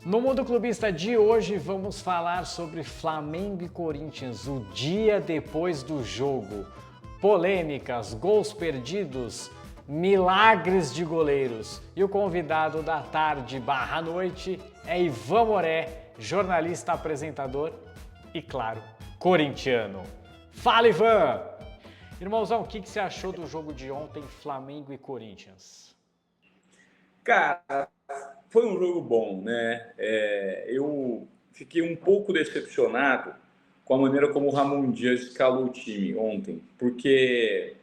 No Mundo Clubista de hoje vamos falar sobre Flamengo e Corinthians, o dia depois do jogo. Polêmicas, gols perdidos, milagres de goleiros. E o convidado da tarde/noite é Ivan Moré, jornalista, apresentador e, claro, corintiano. Fala, Ivan! Irmãozão, o que você achou do jogo de ontem, Flamengo e Corinthians? Cara, foi um jogo bom, né? Eu fiquei um pouco decepcionado com a maneira como o Ramon Dias escalou o time ontem, porque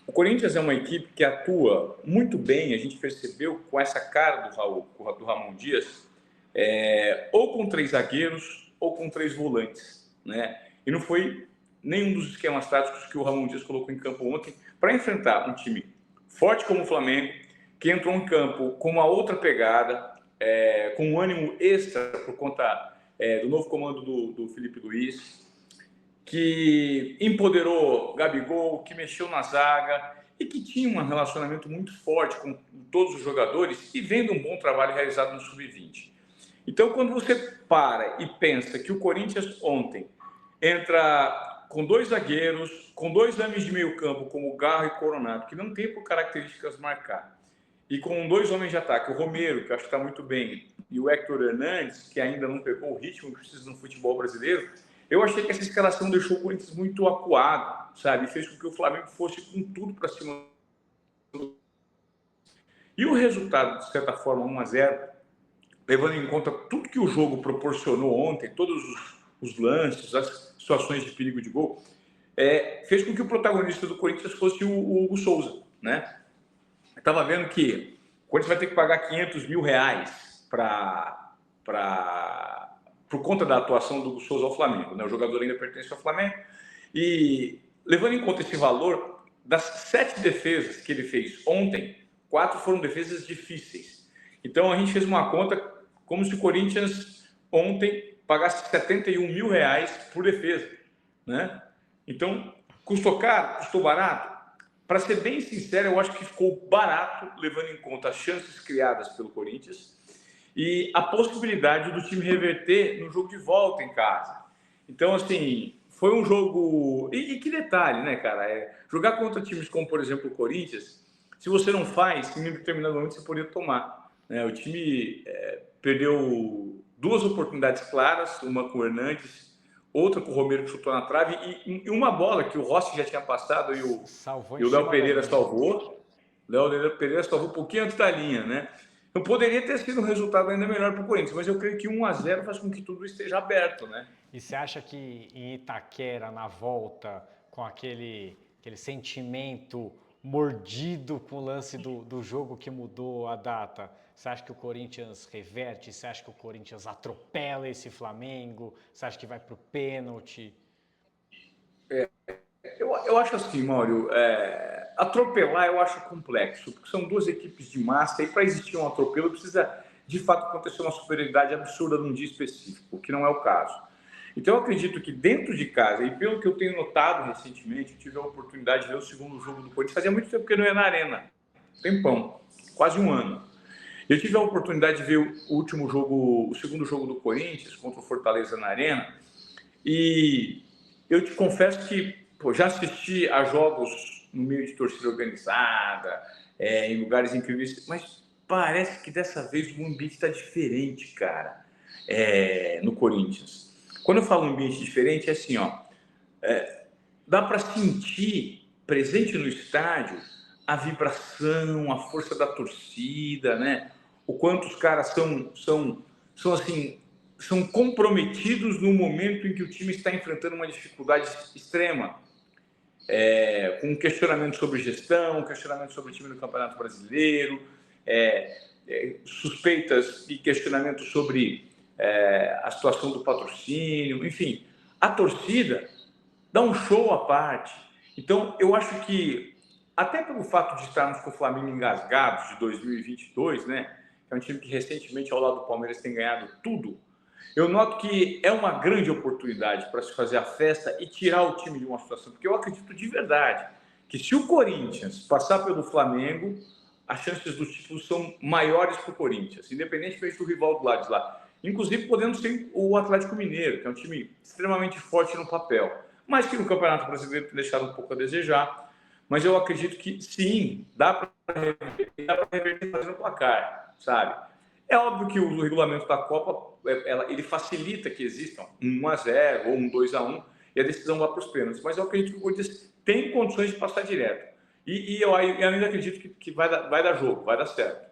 o Corinthians é uma equipe que atua muito bem, a gente percebeu com essa cara do Ramon Dias, ou com 3 zagueiros ou com 3 volantes, né? E não foi nenhum dos esquemas táticos que o Ramon Dias colocou em campo ontem para enfrentar um time forte como o Flamengo, que entrou em campo com uma outra pegada, com um ânimo extra por conta do novo comando do Felipe Luiz, que empoderou Gabigol, que mexeu na zaga e que tinha um relacionamento muito forte com todos os jogadores e vendo um bom trabalho realizado no Sub-20. Então, quando você para e pensa que o Corinthians ontem entra com 2 zagueiros, com 2 homens de meio campo, como Garro e Coronado, que não tem por características marcar, e com 2 homens de ataque, o Romero, que acho que está muito bem, e o Héctor Hernandes, que ainda não pegou o ritmo que precisa no futebol brasileiro, eu achei que essa escalação deixou o Corinthians muito acuado, sabe? Fez com que o Flamengo fosse com tudo para cima. E o resultado, de certa forma, 1-0, levando em conta tudo que o jogo proporcionou ontem, todos os lances, as situações de perigo de gol, fez com que o protagonista do Corinthians fosse o Hugo Souza, né? Eu estava vendo que o Corinthians vai ter que pagar R$500 mil por conta da atuação do Hugo Souza ao Flamengo, né? O jogador ainda pertence ao Flamengo. E levando em conta esse valor, das 7 defesas que ele fez ontem, 4 foram defesas difíceis. Então a gente fez uma conta como se o Corinthians ontem pagasse R$71 mil por defesa, né? Então, custou caro? Custou barato? Para ser bem sincero, eu acho que ficou barato, levando em conta as chances criadas pelo Corinthians e a possibilidade do time reverter no jogo de volta em casa. Então, assim, foi um jogo... E que detalhe, né, cara? Jogar contra times como, por exemplo, o Corinthians, se você não faz, em determinado momento você poderia tomar, né? O time perdeu 2 oportunidades claras, uma com o Hernandes, outra com o Romero que chutou na trave e uma bola que o Rossi já tinha passado e o Léo Pereira salvou. O Léo Pereira salvou um pouquinho antes da linha, né? Então poderia ter sido um resultado ainda melhor para o Corinthians, mas eu creio que 1-0 faz com que tudo esteja aberto, né? E você acha que em Itaquera, na volta, com aquele sentimento mordido com o lance do jogo que mudou a data, você acha que o Corinthians reverte? Você acha que o Corinthians atropela esse Flamengo? Você acha que vai para o pênalti? Eu acho assim, Mário, atropelar eu acho complexo, porque são 2 equipes de massa e para existir um atropelo precisa de fato acontecer uma superioridade absurda num dia específico, o que não é o caso. Então eu acredito que dentro de casa, e pelo que eu tenho notado recentemente, eu tive a oportunidade de ver o segundo jogo do Corinthians, fazia muito tempo que eu não ia na Arena, tempão, quase 1 ano. Eu tive a oportunidade de ver o último jogo, o segundo jogo do Corinthians contra o Fortaleza na Arena, e eu te confesso que já assisti a jogos no meio de torcida organizada, em lugares incríveis, mas parece que dessa vez o ambiente está diferente, cara, no Corinthians. Quando eu falo ambiente diferente, é assim, ó, dá para sentir presente no estádio a vibração, a força da torcida, né? O quanto os caras são assim, são comprometidos no momento em que o time está enfrentando uma dificuldade extrema, com um questionamento sobre gestão, um questionamento sobre o time do Campeonato Brasileiro, suspeitas e questionamentos sobre a situação do patrocínio, enfim, a torcida dá um show à parte. Então, eu acho que, até pelo fato de estarmos com o Flamengo engasgados de 2022, né, que é um time que recentemente, ao lado do Palmeiras, tem ganhado tudo, eu noto que é uma grande oportunidade para se fazer a festa e tirar o time de uma situação, porque eu acredito de verdade que se o Corinthians passar pelo Flamengo, as chances do título são maiores para o Corinthians, independentemente do rival do lado de lá. inclusive podendo ser o Atlético Mineiro, que é um time extremamente forte no papel, mas que no Campeonato Brasileiro tem deixado um pouco a desejar. Mas eu acredito que sim, dá para reverter fazendo placar, sabe? É óbvio que o regulamento da Copa ele facilita que existam um 1-0 ou um 2-1 e a decisão vá para os pênaltis, mas eu acredito que o Corinthians tem condições de passar direto. E eu ainda acredito que vai dar jogo, vai dar certo.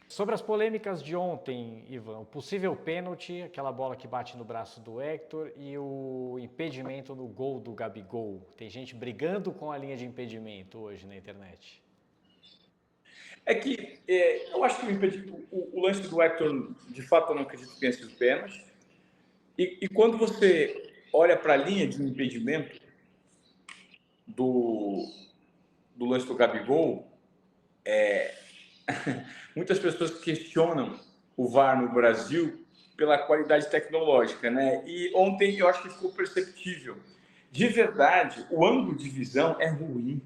Sobre as polêmicas de ontem, Ivan, o possível pênalti, aquela bola que bate no braço do Hector e o impedimento no gol do Gabigol. Tem gente brigando com a linha de impedimento hoje na internet. É que eu acho que o lance do Hector, de fato, eu não acredito que tenha sido pênalti. E quando você olha para a linha de impedimento do lance do Gabigol, muitas pessoas questionam o VAR no Brasil pela qualidade tecnológica, né? E ontem eu acho que ficou perceptível. De verdade, o ângulo de visão é ruim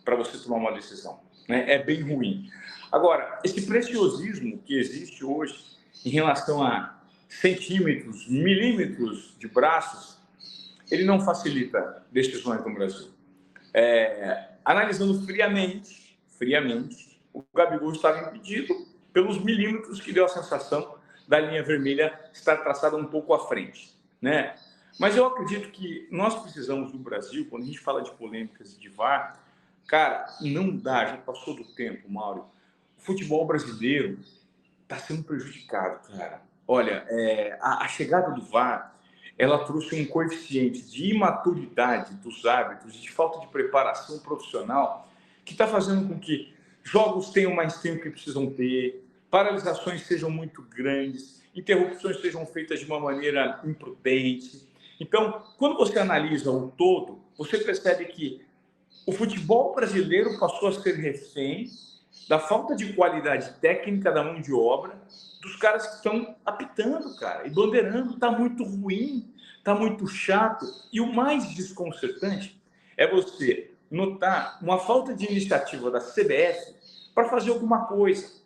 para você tomar uma decisão, né? É bem ruim. Agora, esse preciosismo que existe hoje em relação a centímetros, milímetros de braços, ele não facilita decisões no Brasil. Analisando friamente, o Gabigol estava impedido pelos milímetros que deu a sensação da linha vermelha estar traçada um pouco à frente, né? Mas eu acredito que nós precisamos do Brasil, quando a gente fala de polêmicas de VAR, cara, não dá, já passou do tempo, Mauro. O futebol brasileiro está sendo prejudicado, cara. Olha, a chegada do VAR, ela trouxe um coeficiente de imaturidade dos árbitros, de falta de preparação profissional, que está fazendo com que jogos tenham mais tempo que precisam ter, paralisações sejam muito grandes, interrupções sejam feitas de uma maneira imprudente. Então, quando você analisa o todo, você percebe que o futebol brasileiro passou a ser refém da falta de qualidade técnica da mão de obra dos caras que estão apitando, cara, e bandeirando. Está muito ruim, está muito chato. E o mais desconcertante é você notar uma falta de iniciativa da CBF para fazer alguma coisa,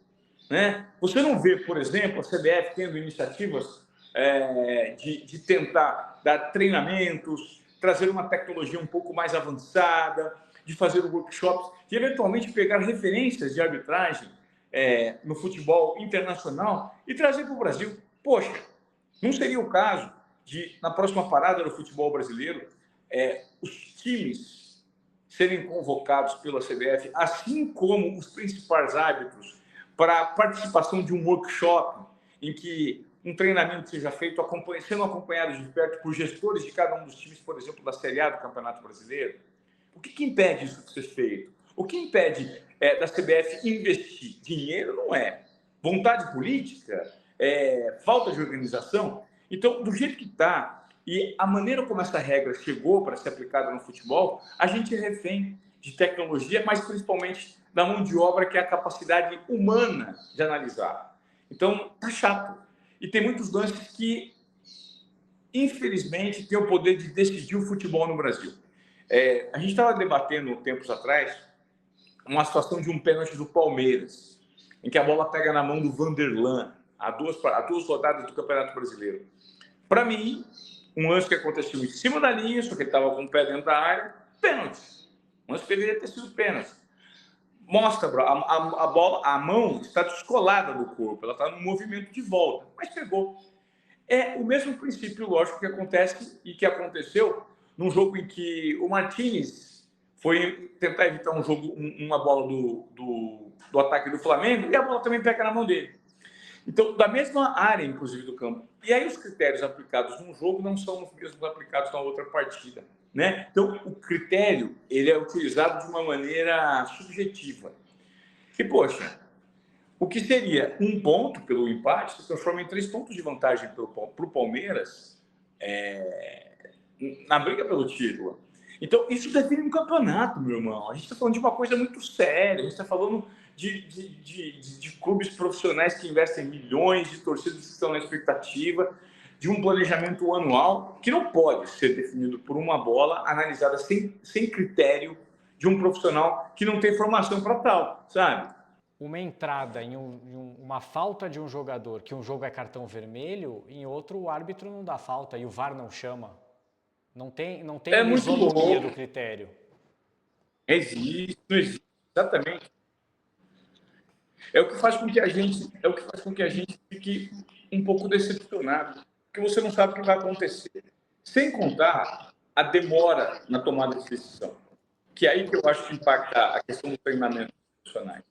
né? Você não vê, por exemplo, a CBF tendo iniciativas de tentar dar treinamentos, trazer uma tecnologia um pouco mais avançada, de fazer workshops, de eventualmente pegar referências de arbitragem no futebol internacional e trazer para o Brasil. Poxa, não seria o caso de, na próxima parada do futebol brasileiro, os times serem convocados pela CBF, assim como os principais árbitros, para a participação de um workshop em que um treinamento seja feito sendo acompanhado de perto por gestores de cada um dos times, por exemplo, da Série A do Campeonato Brasileiro? O que impede isso de ser feito? O que impede da CBF investir? Dinheiro não é. Vontade política? Falta de organização? Então, do jeito que está, e a maneira como essa regra chegou para ser aplicada no futebol, a gente é refém de tecnologia, mas principalmente da mão de obra, que é a capacidade humana de analisar. Então, tá chato. E tem muitos lances que, infelizmente, têm o poder de decidir o futebol no Brasil. A gente estava debatendo tempos atrás uma situação de um pênalti do Palmeiras, em que a bola pega na mão do Vanderlan, há duas rodadas do Campeonato Brasileiro. Para mim, um lance que aconteceu em cima da linha, só que ele estava com o pé dentro da área, pênalti. Um lance que deveria ter sido pênalti. Mostra, a bola, a mão está descolada do corpo, ela está no movimento de volta, mas pegou. É o mesmo princípio lógico que acontece e que aconteceu num jogo em que o Martínez foi tentar evitar uma bola do ataque do Flamengo, e a bola também pega na mão dele. Então, da mesma área, inclusive, do campo. E aí os critérios aplicados num jogo não são os mesmos aplicados na outra partida, né? Então, o critério, ele é utilizado de uma maneira subjetiva. E, poxa, o que seria um ponto pelo empate se transforma em 3 pontos de vantagem para o Palmeiras na briga pelo título. Então, isso define um campeonato, meu irmão. A gente está falando de uma coisa muito séria. A gente está falando de clubes profissionais que investem milhões, de torcidas que estão na expectativa, de um planejamento anual que não pode ser definido por uma bola analisada sem critério de um profissional que não tem formação para tal, sabe? uma entrada uma falta de um jogador, que um jogo é cartão vermelho, em outro o árbitro não dá falta e o VAR não chama. Não tem É uma muito isonomia louco. do critério. Existe, não existe. Exatamente. É o que faz com que a gente fique um pouco decepcionado, porque você não sabe o que vai acontecer. Sem contar a demora na tomada de decisão, que é aí que eu acho que impacta a questão do treinamento dos profissionais.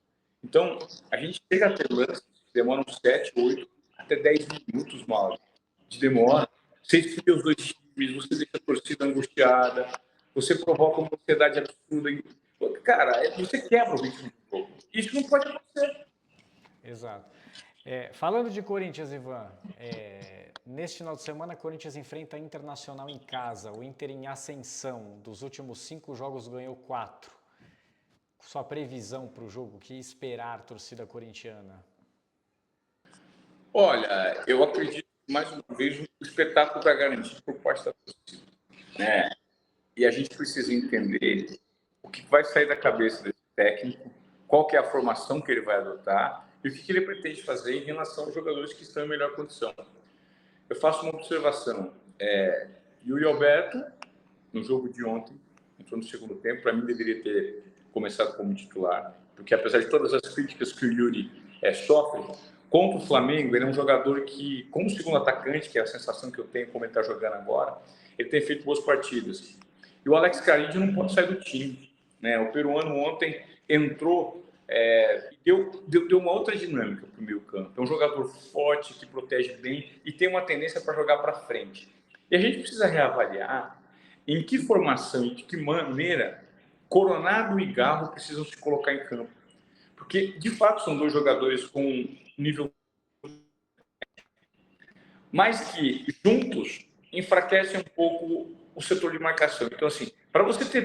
Então, a gente chega a ter lances que demoram 7, 8, até 10 minutos, mal de demora. Você esfria os dois times, você deixa a torcida angustiada, você provoca uma ansiedade absurda. Cara, você quebra o ritmo do jogo. Isso não pode acontecer. Exato. Falando de Corinthians, Ivan, neste final de semana, Corinthians enfrenta a Internacional em casa. O Inter em ascensão. Dos últimos 5 jogos ganhou 4. Sua previsão para o jogo, o que esperar, torcida corintiana? Olha, eu acredito que, mais uma vez, o espetáculo está garantido por parte da torcida, né? E a gente precisa entender o que vai sair da cabeça desse técnico, qual que é a formação que ele vai adotar e o que ele pretende fazer em relação aos jogadores que estão em melhor condição. Eu faço uma observação. Yuri Alberto, no jogo de ontem, entrou no segundo tempo, para mim deveria ter começado como titular, porque apesar de todas as críticas que o Yuri sofre, contra o Flamengo, ele é um jogador que, como segundo atacante, que é a sensação que eu tenho como ele está jogando agora, ele tem feito boas partidas. E o Alex Caride não pode sair do time, né? O peruano ontem entrou e deu uma outra dinâmica para o meio campo. É um jogador forte, que protege bem e tem uma tendência para jogar para frente. E a gente precisa reavaliar em que formação e de que maneira Coronado e Garro precisam se colocar em campo. Porque, de fato, são dois jogadores com nível, mas que juntos enfraquecem um pouco o setor de marcação. Então, assim, para você ter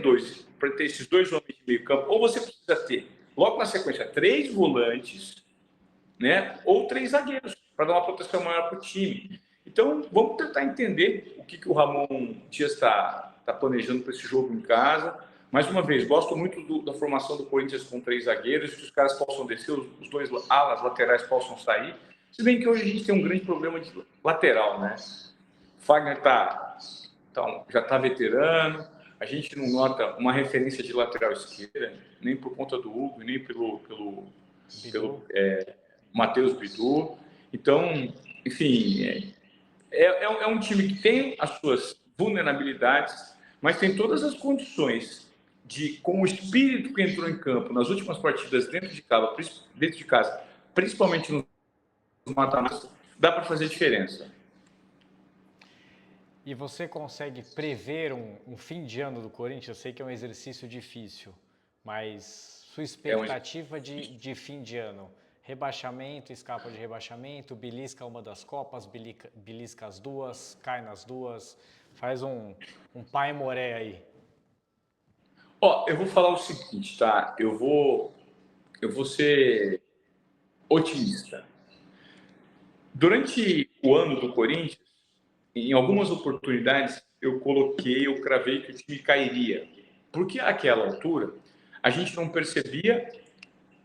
esses dois homens de meio campo, ou você precisa ter, logo na sequência, 3 volantes, né? Ou 3 zagueiros, para dar uma proteção maior para o time. Então, vamos tentar entender o que o Ramon Dias está planejando para esse jogo em casa. Mais uma vez, gosto muito da formação do Corinthians com 3 zagueiros, que os caras possam descer, os 2 alas laterais possam sair. Se bem que hoje a gente tem um grande problema de lateral, né? O Fagner já está veterano, a gente não nota uma referência de lateral esquerda, nem por conta do Hugo, nem pelo Matheus Bidu. Então, enfim, é um time que tem as suas vulnerabilidades, mas tem todas as condições de, com o espírito que entrou em campo nas últimas partidas dentro de casa, principalmente nos mata-matas, dá para fazer diferença. E você consegue prever um fim de ano do Corinthians? Eu sei que é um exercício difícil, mas sua expectativa de fim de ano? Rebaixamento, escapa de rebaixamento, belisca uma das Copas, belisca as duas, cai nas duas, faz um pai moré aí. Eu vou falar o seguinte, tá? Eu vou ser otimista. Durante o ano do Corinthians, em algumas oportunidades, eu cravei que o time cairia. Porque àquela altura, a gente não percebia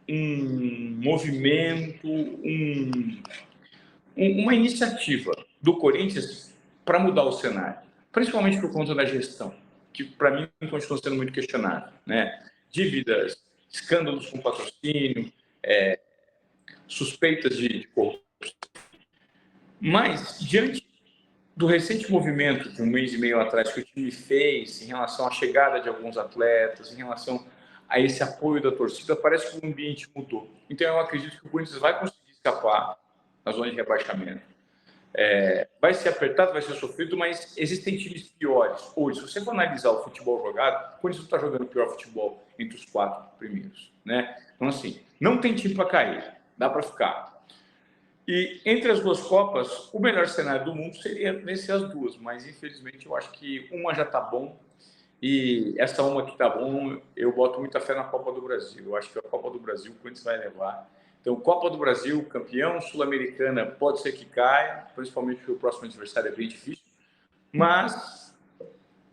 um movimento, uma iniciativa do Corinthians para mudar o cenário, principalmente por conta da gestão, que para mim continua sendo muito questionável, né? Dívidas, escândalos com patrocínio, suspeitas de corrupção. Mas, diante do recente movimento de um mês e meio atrás que o time fez em relação à chegada de alguns atletas, em relação a esse apoio da torcida, parece que o ambiente mudou. Então, eu acredito que o Corinthians vai conseguir escapar na zona de rebaixamento. Vai ser apertado, vai ser sofrido, mas existem times piores. Hoje, se você for analisar o futebol jogado, o Corinthians está jogando o pior futebol entre os 4 primeiros, né? Então, assim, não tem time para cair, dá para ficar. E entre as 2 Copas, o melhor cenário do mundo seria vencer as 2, mas infelizmente eu acho que uma já está bom e essa uma que está bom, eu boto muita fé na Copa do Brasil. Eu acho que a Copa do Brasil o Corinthians vai levar. Então, Copa do Brasil, campeão, Sul-Americana, pode ser que caia, principalmente porque o próximo adversário é bem difícil, mas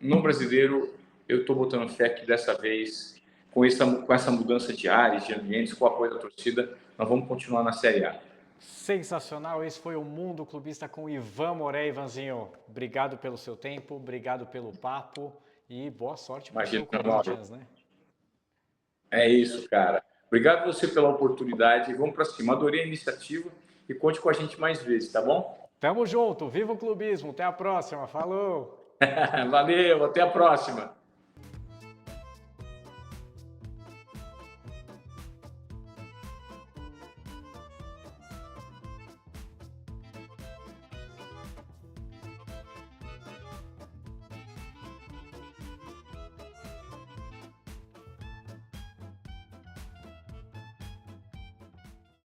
no brasileiro eu estou botando fé que dessa vez com essa mudança de áreas, de ambientes, com o apoio da torcida, nós vamos continuar na Série A. Sensacional, esse foi o Mundo Clubista com Ivan Moré. Ivanzinho, obrigado pelo seu tempo, obrigado pelo papo e boa sorte para o seu Corinthians, né? É isso, cara. Obrigado você pela oportunidade. Vamos para cima. Adorei a iniciativa e conte com a gente mais vezes, tá bom? Tamo junto, viva o clubismo, até a próxima, falou! Valeu, até a próxima.